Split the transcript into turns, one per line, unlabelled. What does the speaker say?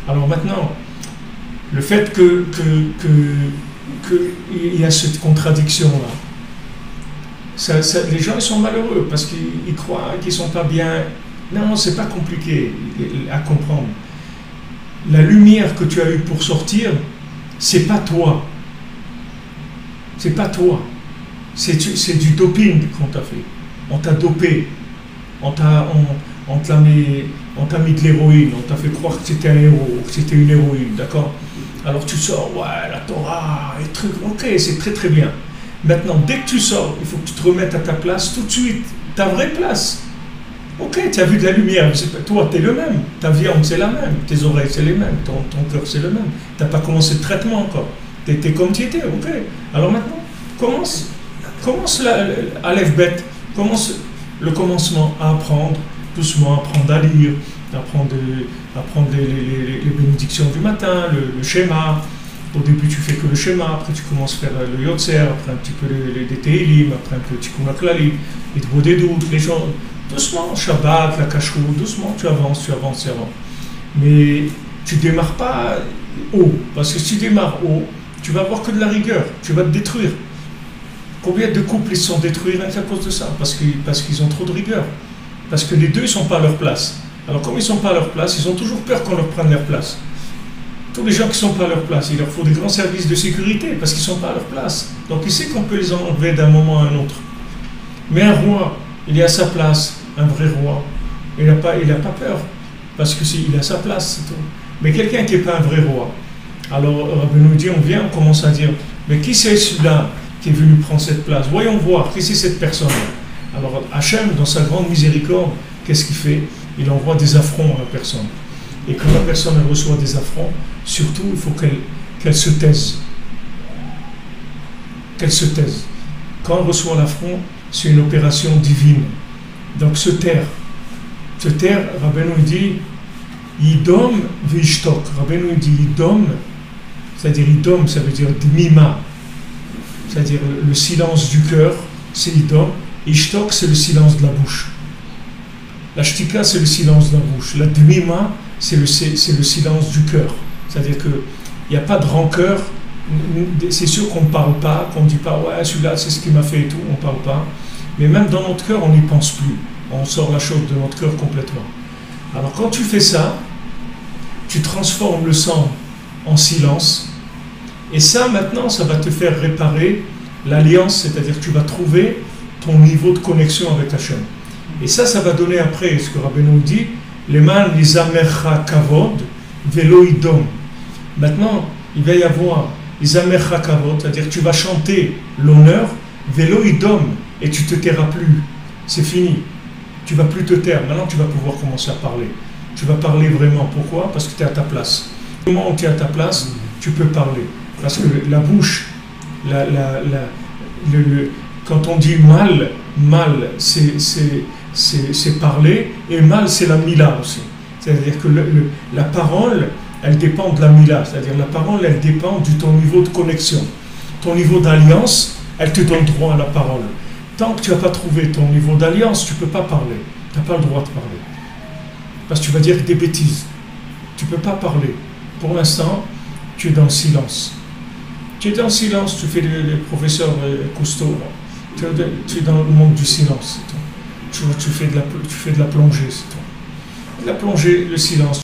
Alors maintenant, le fait qu'il y a cette contradiction-là, les gens ils sont malheureux parce qu'ils croient qu'ils ne sont pas bien. Non, c'est pas compliqué à comprendre. La lumière que tu as eue pour sortir, c'est pas toi. C'est pas toi. C'est du doping qu'on t'a fait. On t'a dopé. On t'a mis de l'héroïne. On t'a fait croire que c'était un héros, que c'était une héroïne, d'accord? Alors tu sors, ouais, la Torah, les trucs, ok, c'est très très bien. Maintenant, dès que tu sors, il faut que tu te remettes à ta place tout de suite, ta vraie place. Ok, tu as vu de la lumière, toi, tu es le même. Ta viande, c'est la même. Tes oreilles, c'est les mêmes. Ton cœur, c'est le même. Tu n'as pas commencé le traitement encore. Tu étais comme tu étais, ok. Alors maintenant, commence à lève bête. Commence le commencement à apprendre, doucement, apprendre à lire, apprendre les bénédictions du matin, le schéma. Au début, tu fais que le schéma, après tu commences à faire le Yotzer, après un petit peu les Téhilim, après un peu le Tikkun HaKlali, les Dvo des doutes, les gens. Doucement, Shabbat, la Kashrut, doucement, tu avances. Mais tu ne démarres pas haut, parce que si tu démarres haut, tu vas avoir que de la rigueur, tu vas te détruire. Combien de couples ils se sont détruits rien qu'à cause de ça? Parce qu'ils ont trop de rigueur. Parce que les deux, ils ne sont pas à leur place. Alors comme ils ne sont pas à leur place, ils ont toujours peur qu'on leur prenne leur place. Tous les gens qui ne sont pas à leur place, il leur faut des grands services de sécurité, parce qu'ils ne sont pas à leur place. Donc il sait qu'on peut les enlever d'un moment à un autre. Mais un roi, il est à sa place. Un vrai roi, il n'a pas peur, parce que il a sa place, c'est tout. Mais quelqu'un qui n'est pas un vrai roi, alors Rabbi nous dit, on commence à dire, mais qui c'est celui-là qui est venu prendre cette place? Voyons voir, qui c'est cette personne-là? Alors Hachem, dans sa grande miséricorde, qu'est-ce qu'il fait? Il envoie des affronts à la personne. Et quand la personne elle reçoit des affronts, surtout, il faut qu'elle se taise. Qu'elle se taise. Quand elle reçoit l'affront, c'est une opération divine. Donc se taire, Rabbeinu dit Yidom v'ishtok. Rabbeinu dit Yidom, c'est-à-dire Yidom, ça veut dire Dmima, c'est-à-dire le silence du cœur, c'est Yidom. Ishtok, c'est le silence de la bouche. La shtika, c'est le silence de la bouche. La Dmima, c'est le silence du cœur. C'est-à-dire qu'il n'y a pas de rancœur. C'est sûr qu'on ne parle pas, qu'on ne dit pas ouais, celui-là, c'est ce qui m'a fait et tout, on ne parle pas. Mais même dans notre cœur, on n'y pense plus. On sort la chose de notre cœur complètement. Alors quand tu fais ça, tu transformes le sang en silence. Et ça, maintenant, ça va te faire réparer l'alliance, c'est-à-dire que tu vas trouver ton niveau de connexion avec Hachem. Et ça va donner après, ce que Rabbeinu nous dit, les man les amercha kavod velo idom. Maintenant, il va y avoir les amercha kavod, c'est-à-dire que tu vas chanter l'honneur, velo idom. Et tu ne te tairas plus. C'est fini. Tu ne vas plus te taire. Maintenant, tu vas pouvoir commencer à parler. Tu vas parler vraiment. Pourquoi? Parce que tu es à ta place. Au moment où tu es à ta place, tu peux parler. Parce que la bouche, quand on dit mal, c'est parler. Et mal, c'est la mila aussi. C'est-à-dire que la parole, elle dépend de la mila. C'est-à-dire la parole, elle dépend de ton niveau de connexion. Ton niveau d'alliance, elle te donne droit à la parole. Tant que tu n'as pas trouvé ton niveau d'alliance, tu ne peux pas parler. Tu n'as pas le droit de parler. Parce que tu vas dire des bêtises. Tu ne peux pas parler. Pour l'instant, tu es dans le silence. Tu es dans le silence, tu fais le professeur Cousteau. Tu es dans le monde du silence. Tu fais de la plongée. C'est tout. La plongée, le silence.